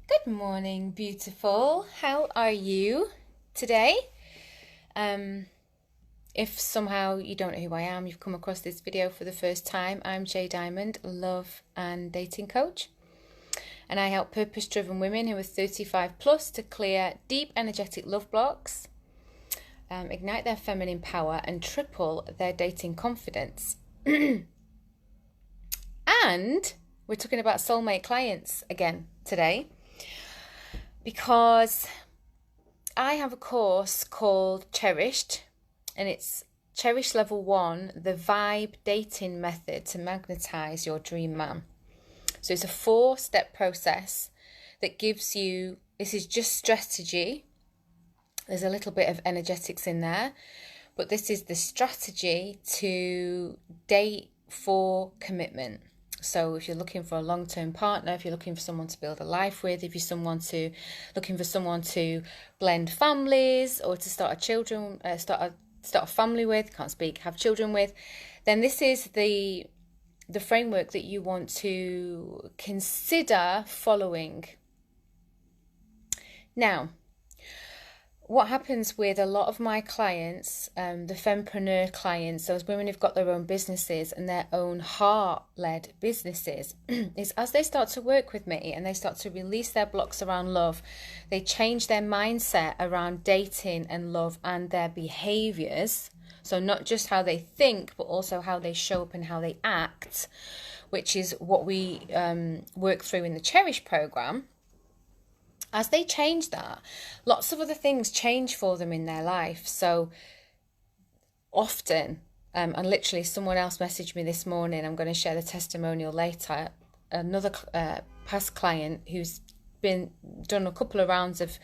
Good morning, beautiful. How are you today? If somehow you don't know who I am, you've come across this video for the first time, I'm Jay Diamond, love and dating coach. And I help purpose-driven women who are 35 plus to clear deep energetic love blocks, ignite their feminine power and triple their dating confidence. And we're talking about soulmate clients again today, because I have a course called Cherished, and it's Cherish Level 1, the V.I.B.E dating method to magnetize your dream man. So it's a 4-step process that gives you, this is just strategy. There's a little bit of energetics in there, but this is the strategy to date for commitment. So if you're looking for a long-term partner, if you're looking for someone to build a life with, if you're looking for someone to blend families or to start a family with, have children with, then this is the framework that you want to consider following. Now, what happens with a lot of my clients, the Fempreneur clients, those women who've got their own businesses and their own heart-led businesses, is as they start to work with me and they start to release their blocks around love, they change their mindset around dating and love and their behaviors. So not just how they think, but also how they show up and how they act, which is what we work through in the Cherish program. As they change that, lots of other things change for them in their life. So often, and literally someone else messaged me this morning, I'm going to share the testimonial later, another past client who's done a couple of rounds of,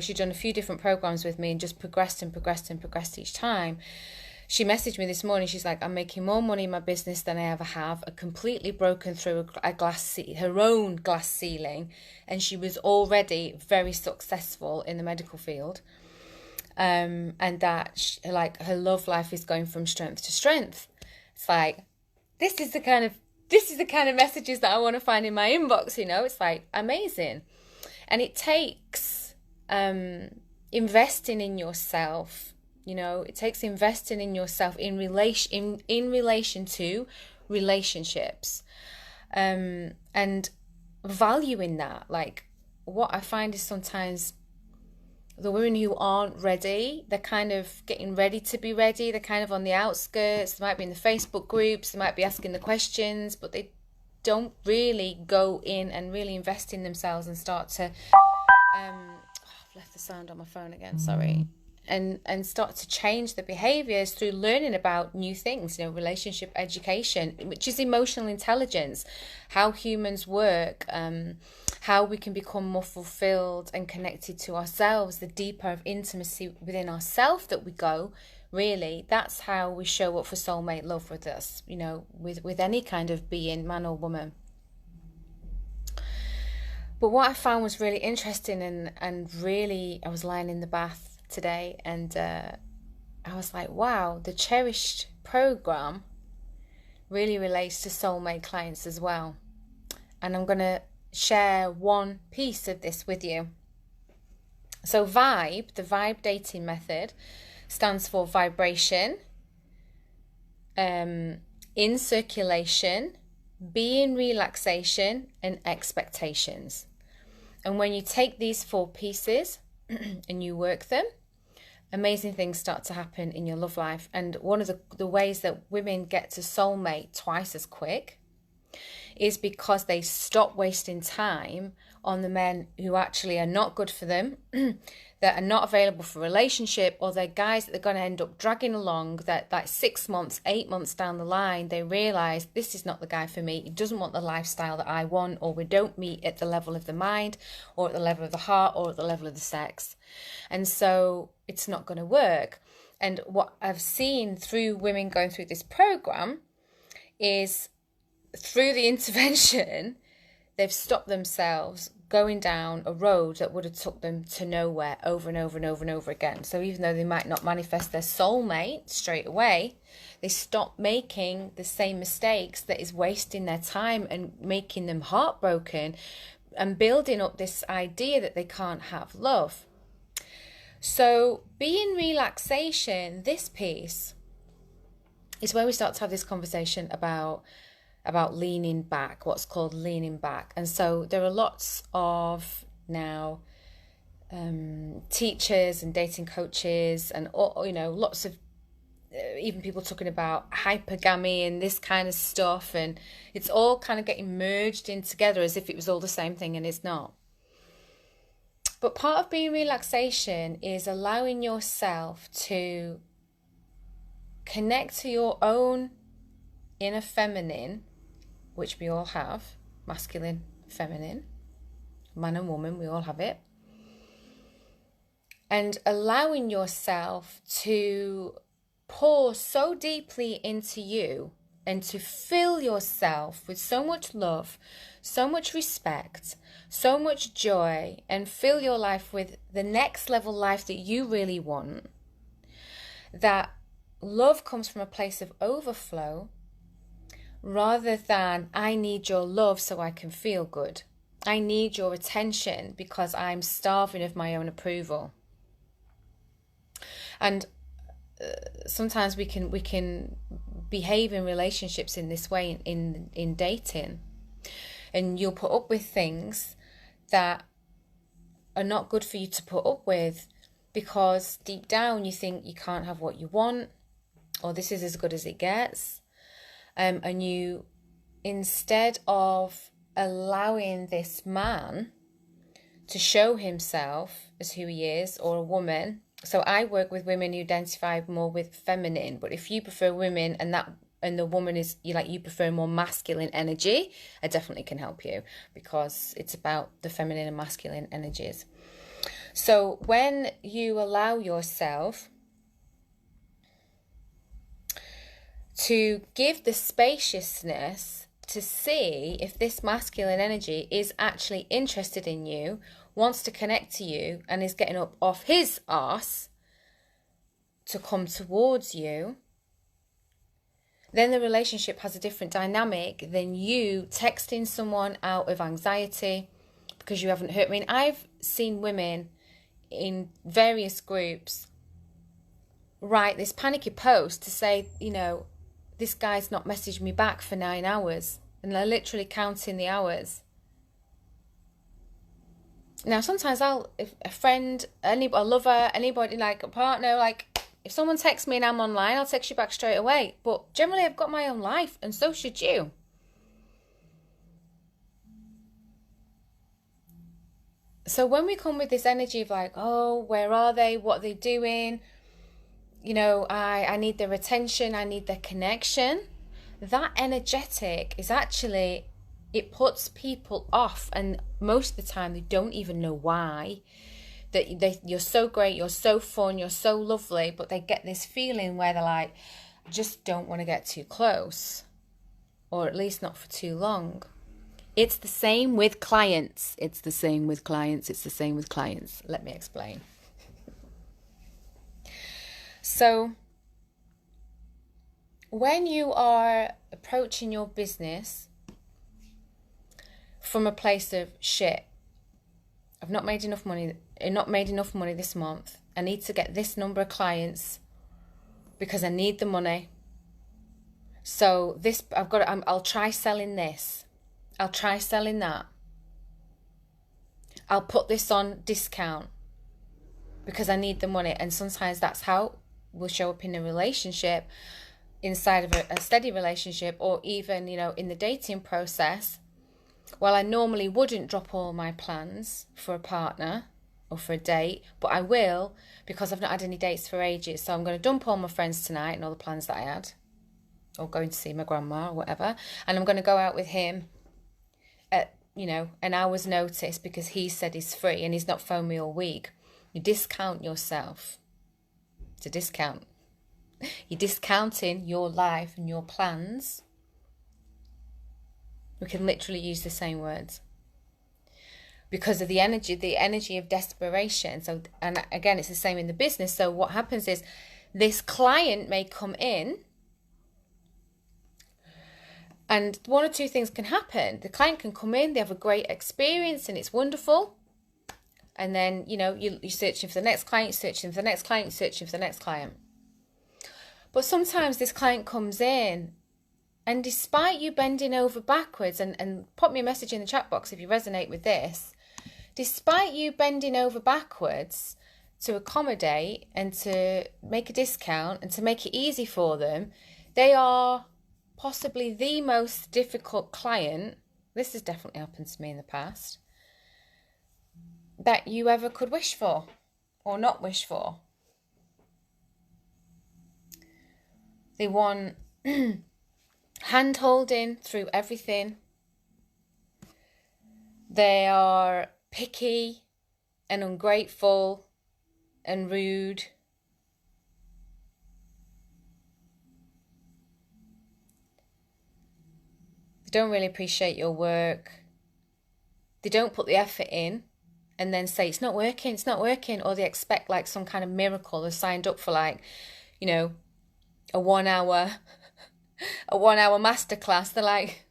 she'd done a few different programs with me and just progressed each time. She messaged me this morning. She's like, I'm making more money in my business than I ever have. I completely broken through her own glass ceiling, and she was already very successful in the medical field. And that her love life is going from strength to strength. It's like, this is the kind of messages that I want to find in my inbox. It's like amazing, and it takes investing in yourself. It takes investing in yourself in relation to relationships, and valuing that. Like, what I find is sometimes the women who aren't ready, they're kind of getting ready to be ready. They're kind of on the outskirts. They might be in the Facebook groups. They might be asking the questions, but they don't really go in and really invest in themselves and start to... I've left the sound on my phone again, sorry. And start to change the behaviors through learning about new things, relationship education, which is emotional intelligence, how humans work, how we can become more fulfilled and connected to ourselves, the deeper of intimacy within ourselves that we go. Really, that's how we show up for soulmate love with us, with any kind of being, man or woman. But what I found was really interesting, and really, I was lying in the bath today, and I was like, wow, the Cherished program really relates to soulmate clients as well. And I'm going to share one piece of this with you. So V.I.B.E, the V.I.B.E dating method, stands for vibration, in circulation, being relaxation, and expectations. And when you take these 4 pieces and you work them, amazing things start to happen in your love life. And one of the ways that women get to soulmate twice as quick is because they stop wasting time on the men who actually are not good for them, that are not available for a relationship, or they're guys that they're going to end up dragging along, that like 6 months, 8 months down the line, they realize this is not the guy for me. He doesn't want the lifestyle that I want, or we don't meet at the level of the mind, or at the level of the heart, or at the level of the sex. And so it's not going to work. And what I've seen through women going through this program is, through the intervention, they've stopped themselves going down a road that would have took them to nowhere over and over and over and over again. So even though they might not manifest their soulmate straight away, they stop making the same mistakes that is wasting their time and making them heartbroken, and building up this idea that they can't have love. So being relaxation, this piece is where we start to have this conversation about leaning back, what's called leaning back. And so there are lots of now teachers and dating coaches and lots of even people talking about hypergamy and this kind of stuff, and it's all kind of getting merged in together as if it was all the same thing, and it's not. But part of being relaxation is allowing yourself to connect to your own inner feminine, which we all have, masculine, feminine, man and woman, we all have it. And allowing yourself to pour so deeply into you and to fill yourself with so much love, so much respect, so much joy, and fill your life with the next level life that you really want. That love comes from a place of overflow rather than I need your love so I can feel good. I need your attention because I'm starving of my own approval. And sometimes we can behave in relationships in this way in dating, and you'll put up with things that are not good for you to put up with because deep down you think you can't have what you want, or this is as good as it gets, and you, instead of allowing this man to show himself as who he is, or a woman. So I work with women who identify more with feminine, but if you prefer women and the woman is you prefer more masculine energy, I definitely can help you, because it's about the feminine and masculine energies. So when you allow yourself to give the spaciousness to see if this masculine energy is actually interested in you, wants to connect to you, and is getting up off his arse to come towards you, then the relationship has a different dynamic than you texting someone out of anxiety because you haven't heard. I mean, I've seen women in various groups write this panicky post to say, this guy's not messaged me back for 9 hours, and they're literally counting the hours. Now, sometimes if a friend, a lover, anybody, like a partner, if someone texts me and I'm online, I'll text you back straight away. But generally, I've got my own life, and so should you. So when we come with this energy of oh, where are they? What are they doing? I need their attention. I need their connection. That energetic is actually, it puts people off, and most of the time they don't even know why. That you're so great, you're so fun, you're so lovely, but they get this feeling where they're I just don't want to get too close, or at least not for too long. It's the same with clients. It's the same with clients. Let me explain. So when you are approaching your business from a place of shit, I've not made enough money this month, I need to get this number of clients because I need the money. So I'll try selling this. I'll try selling that. I'll put this on discount because I need the money. And sometimes that's how we'll show up in a relationship, inside of a steady relationship, or even, in the dating process. Well, I normally wouldn't drop all my plans for a partner or for a date, but I will because I've not had any dates for ages. So I'm going to dump all my friends tonight and all the plans that I had, or going to see my grandma or whatever, and I'm going to go out with him at, an hour's notice because he said he's free and he's not phoned me all week. You discount yourself. It's a discount. You're discounting your life and your plans. We can literally use the same words because of the energy of desperation. So, and again, it's the same in the business. So what happens is this client may come in And one or two things can happen. The client can come in, they have a great experience and it's wonderful. And then, you know, you're searching for the next client, searching for the next client, searching for the next client. But sometimes this client comes in, and despite you bending over backwards, and pop me a message in the chat box if you resonate with this, despite you bending over backwards to accommodate and to make a discount and to make it easy for them, they are possibly the most difficult client, this has definitely happened to me in the past, that you ever could wish for or not wish for. They want hand-holding through everything. They are picky and ungrateful and rude. They don't really appreciate your work. They don't put the effort in and then say, it's not working, or they expect like some kind of miracle. They're signed up for like, you know, a 1 hour masterclass. They're like,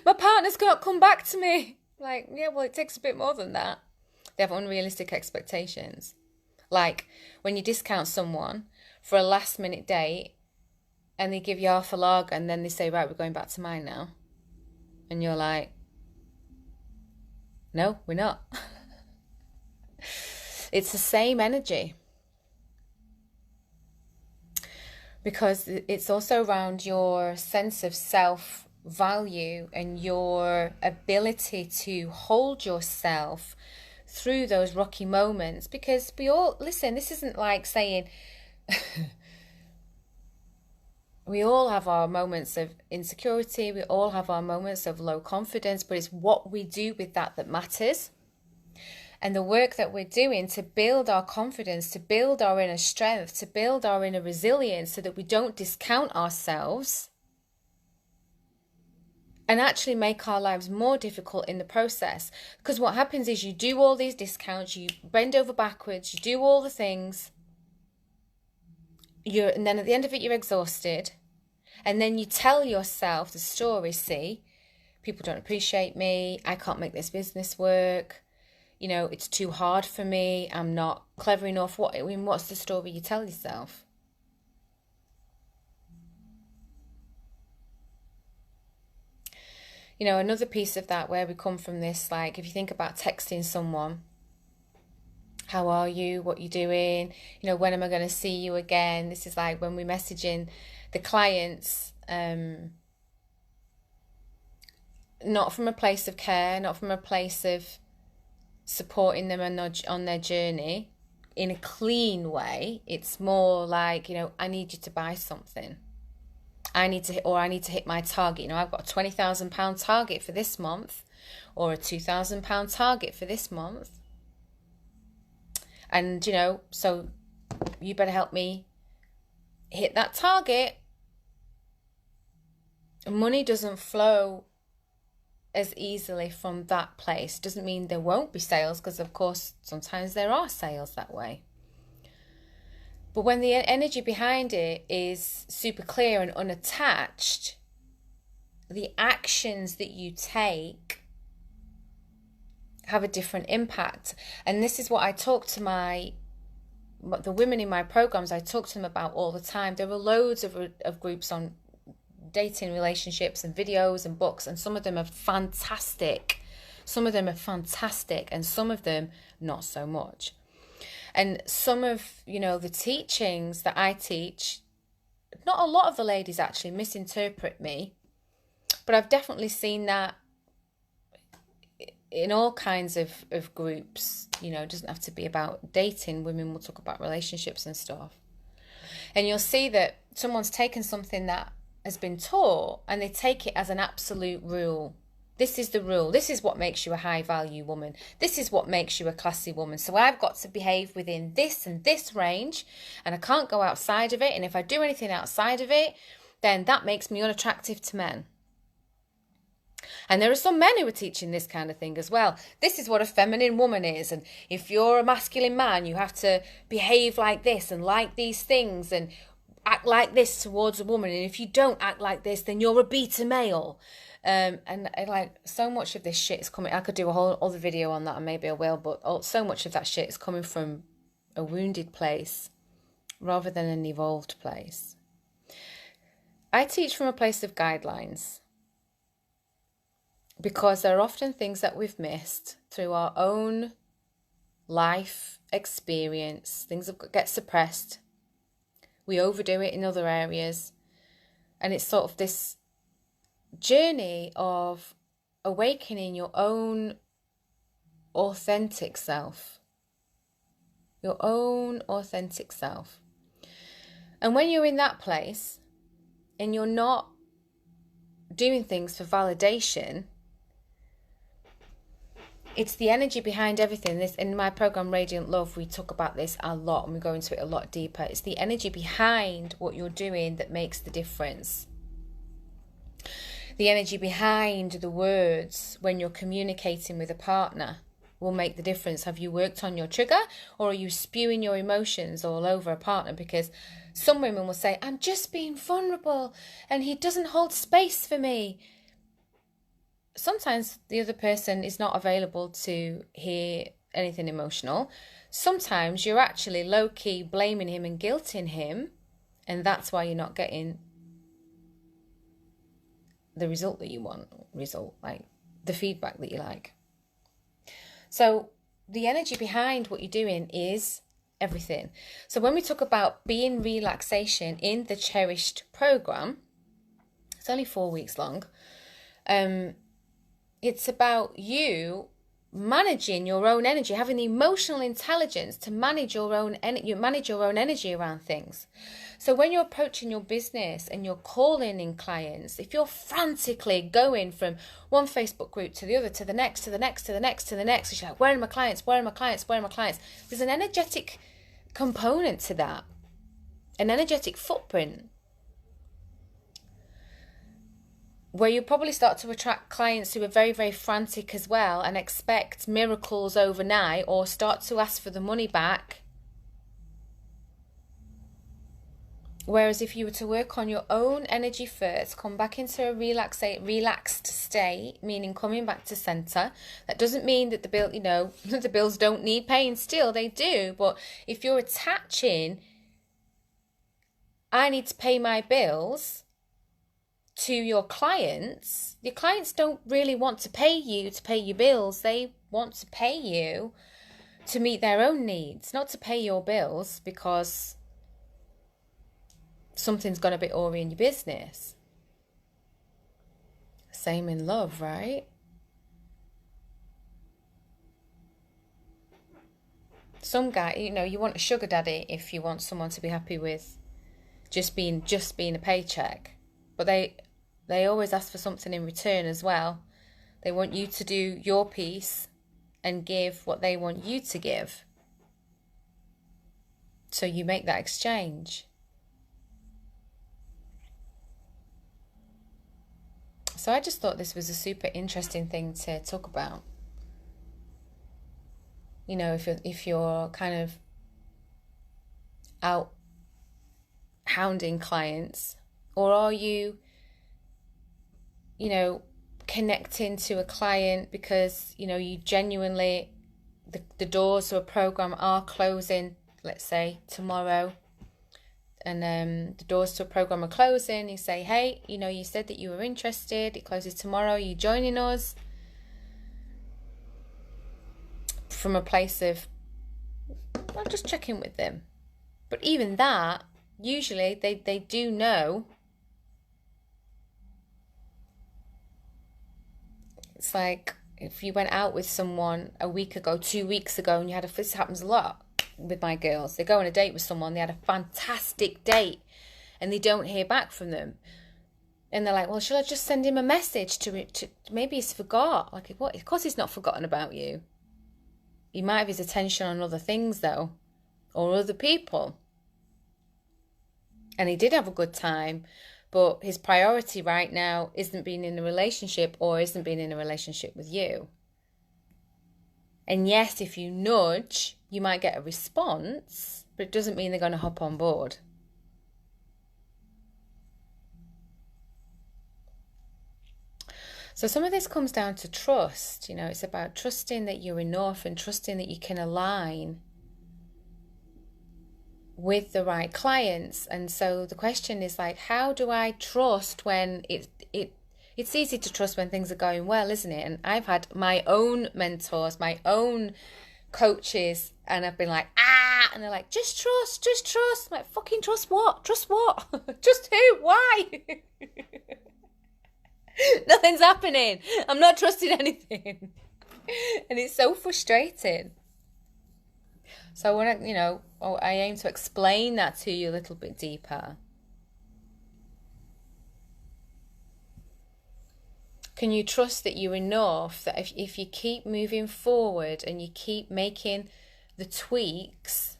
my partner's got to come back to me. Like, yeah, well, it takes a bit more than that. They have unrealistic expectations. Like when you discount someone for a last minute date and they give you half a log and then they say, right, we're going back to mine now. And you're like, no, we're not. It's the same energy. Because it's also around your sense of self-value and your ability to hold yourself through those rocky moments. Because we all, listen, this isn't like saying, we all have our moments of insecurity, we all have our moments of low confidence, but it's what we do with that that matters. And the work that we're doing to build our confidence, to build our inner strength, to build our inner resilience so that we don't discount ourselves and actually make our lives more difficult in the process. Because what happens is you do all these discounts, you bend over backwards, you do all the things, and then at the end of it you're exhausted, and then you tell yourself the story, see, people don't appreciate me, I can't make this business work, you know, it's too hard for me, I'm not clever enough. What's the story you tell yourself? You know, another piece of that where we come from this, like if you think about texting someone, how are you? What you doing? You know, when am I going to see you again? This is like when we're messaging the clients, not from a place of care, not from a place of supporting them on their journey in a clean way. It's more like, you know, I need you to buy something. I need to hit my target. You know, I've got a £20,000 target for this month, or a £2,000 target for this month. And, you know, so you better help me hit that target. Money doesn't flow as easily from that place. Doesn't mean there won't be sales, because of course sometimes there are sales that way. But when the energy behind it is super clear and unattached, the actions that you take have a different impact. And this is what I talk to the women in my programs, I talk to them about all the time. There are loads of groups on dating, relationships and videos and books, and some of them are fantastic. Some of them are fantastic and some of them not so much. And some of, you know, the teachings that I teach, not a lot of the ladies actually misinterpret me, but I've definitely seen that in all kinds of groups. You know, it doesn't have to be about dating. Women will talk about relationships and stuff. And you'll see that someone's taken something that has been taught and they take it as an absolute rule. This is the rule. This is what makes you a high value woman. This is what makes you a classy woman. So I've got to behave within this and this range, and I can't go outside of it. And if I do anything outside of it, then that makes me unattractive to men. And there are some men who are teaching this kind of thing as well. This is what a feminine woman is. And if you're a masculine man, you have to behave like this and like these things. And act like this towards a woman, and if you don't act like this, then you're a beta male. And like, so much of this shit is coming. I could do a whole other video on that, and maybe I will, but so much of that shit is coming from a wounded place rather than an evolved place. I teach from a place of guidelines because there are often things that we've missed through our own life experience. Things get suppressed. We overdo it in other areas. And it's sort of this journey of awakening your own authentic self. Your own authentic self. And when you're in that place and you're not doing things for validation, it's the energy behind everything. This, in my program Radiant Love, we talk about this a lot and we go into it a lot deeper. It's the energy behind what you're doing that makes the difference. The energy behind the words when you're communicating with a partner will make the difference. Have you worked on your trigger, or are you spewing your emotions all over a partner? Because some women will say, I'm just being vulnerable and he doesn't hold space for me. Sometimes the other person is not available to hear anything emotional. Sometimes you're actually low-key blaming him and guilting him, and that's why you're not getting the result that you want. Like the feedback that you like. So the energy behind what you're doing is everything. So when we talk about Being Relaxation in the Cherished program, it's only 4 weeks long. It's about you managing your own energy, having the emotional intelligence to manage your own energy around things. So when you're approaching your business and you're calling in clients, if you're frantically going from one Facebook group to the other, to the next, to the next, to the next, to the next, it's like, where are my clients? Where are my clients? Where are my clients? There's an energetic component to that, an energetic footprint, where you probably start to attract clients who are very, very frantic as well and expect miracles overnight, or start to ask for the money back. Whereas if you were to work on your own energy first, come back into a relaxed state, meaning coming back to center. That doesn't mean that the bills don't need paying. Still, they do. But if you're attaching, I need to pay my bills, to your clients don't really want to pay you to pay your bills. They want to pay you to meet their own needs, not to pay your bills because something's gone a bit awry in your business. Same in love, right? Some guy, you want a sugar daddy if you want someone to be happy with just being a paycheck. But they always ask for something in return as well. They want you to do your piece and give what they want you to give. So you make that exchange. So I just thought this was a super interesting thing to talk about. If you're kind of out hounding clients, or are you, connecting to a client because, you genuinely, the doors to a program are closing, let's say tomorrow, and the doors to a program are closing. You say, hey, you said that you were interested. It closes tomorrow. Are you joining us? From a place of, I'll just check in with them. But even that, usually they do know. It's like if you went out with someone a week ago, 2 weeks ago, and you had this happens a lot with my girls. They go on a date with someone, they had a fantastic date, and they don't hear back from them. And they're like, well, shall I just send him a message to maybe he's forgot? Like, what? Of course he's not forgotten about you. He might have his attention on other things, though, or other people. And he did have a good time, but his priority right now isn't being in a relationship, or isn't being in a relationship with you. And yes, if you nudge, you might get a response, but it doesn't mean they're going to hop on board. So some of this comes down to trust. You know, it's about trusting that you're enough and trusting that you can align with the right clients. And so the question is like, how do I trust when it's easy to trust when things are going well, isn't it? And I've had my own mentors, my own coaches, and I've been like, and they're like, just trust. I'm like, fucking trust what? Trust what? Trust who? Why? Nothing's happening. I'm not trusting anything. And it's so frustrating. So I want to, I aim to explain that to you a little bit deeper. Can you trust that you're enough, that if you keep moving forward and you keep making the tweaks,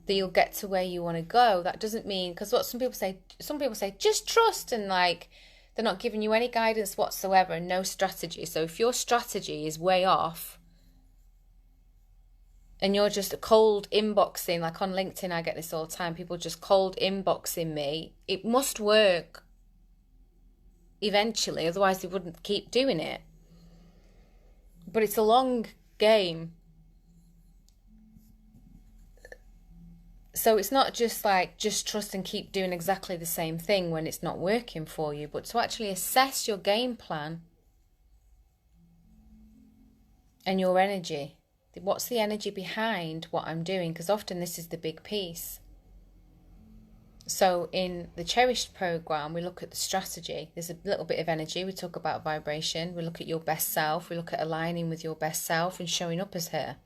that you'll get to where you want to go? That doesn't mean, because what some people say, just trust, and like they're not giving you any guidance whatsoever and no strategy. So if your strategy is way off and you're just cold inboxing, like on LinkedIn, I get this all the time, people just cold inboxing me, it must work eventually, otherwise they wouldn't keep doing it. But it's a long game. So it's not just like, just trust and keep doing exactly the same thing when it's not working for you, but to actually assess your game plan and your energy. What's the energy behind what I'm doing? Because often this is the big piece. So in the Cherished program, we look at the strategy. There's a little bit of energy. We talk about vibration. We look at your best self. We look at aligning with your best self and showing up as her.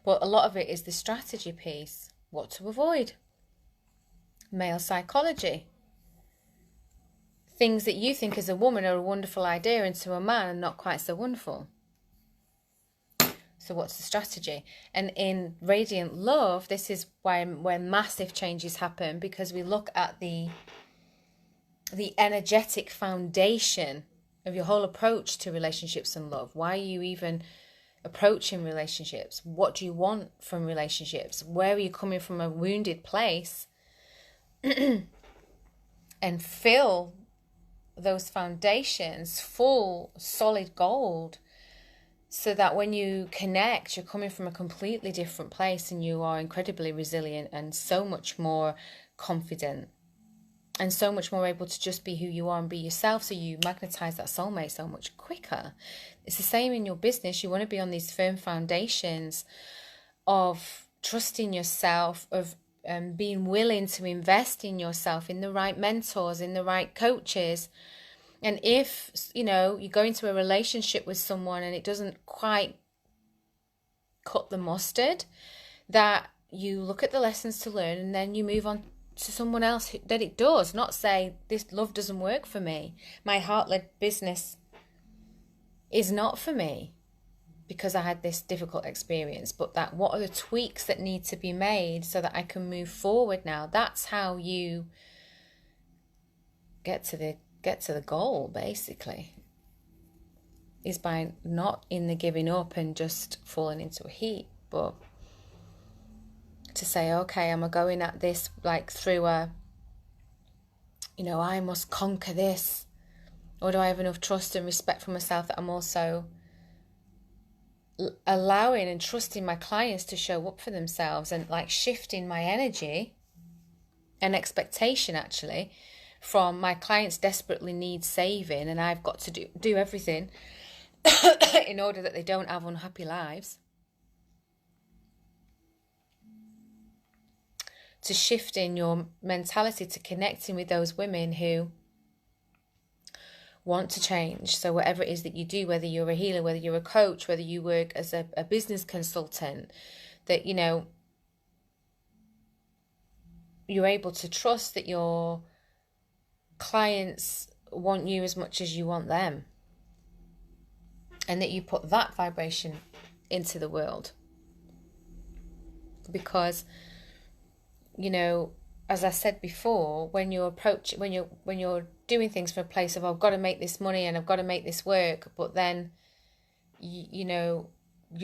But a lot of it is the strategy piece. What to avoid. Male psychology. Things that you think as a woman are a wonderful idea, and to a man are not quite so wonderful. So what's the strategy? And in Radiant Love, this is where massive changes happen, because we look at the energetic foundation of your whole approach to relationships and love. Why are you even approaching relationships? What do you want from relationships? Where are you coming from a wounded place? And fill those foundations full, solid gold, so that when you connect, you're coming from a completely different place and you are incredibly resilient and so much more confident and so much more able to just be who you are and be yourself. So you magnetize that soulmate so much quicker. It's the same in your business. You want to be on these firm foundations of trusting yourself, of being willing to invest in yourself, in the right mentors, in the right coaches. And if, you go into a relationship with someone and it doesn't quite cut the mustard, that you look at the lessons to learn and then you move on to someone else that it does. Not say, this love doesn't work for me. My heart-led business is not for me because I had this difficult experience. But that, what are the tweaks that need to be made so that I can move forward now? That's how you get to the goal, basically, is by not in the giving up and just falling into a heap, but to say, okay, am I going at this like through I must conquer this, or do I have enough trust and respect for myself that I'm also allowing and trusting my clients to show up for themselves, and like shifting my energy and expectation actually from my clients desperately need saving and I've got to do everything in order that they don't have unhappy lives, to shifting your mentality to connecting with those women who want to change. So whatever it is that you do, whether you're a healer, whether you're a coach, whether you work as a business consultant, that you're able to trust that your clients want you as much as you want them, and that you put that vibration into the world. Because as I said before, when you're doing things from a place of, I've got to make this money and I've got to make this work, but then you're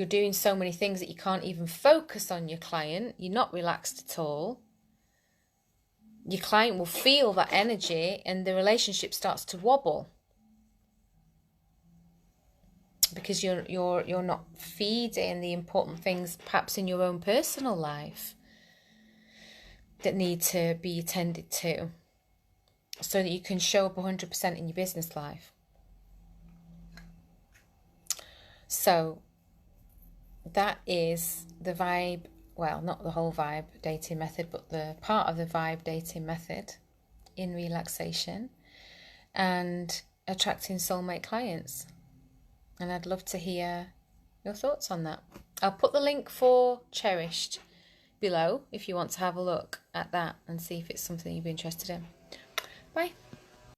doing so many things that you can't even focus on your client, you're not relaxed at all, your client will feel that energy and the relationship starts to wobble. because you're not feeding the important things perhaps in your own personal life that need to be attended to, so that you can show up 100% in your business life. So that is the V.I.B.E, well, not the whole V.I.B.E dating method, but the part of the V.I.B.E dating method in relaxation and attracting soulmate clients. And I'd love to hear your thoughts on that. I'll put the link for Cherished below if you want to have a look at that and see if it's something you'd be interested in. Bye.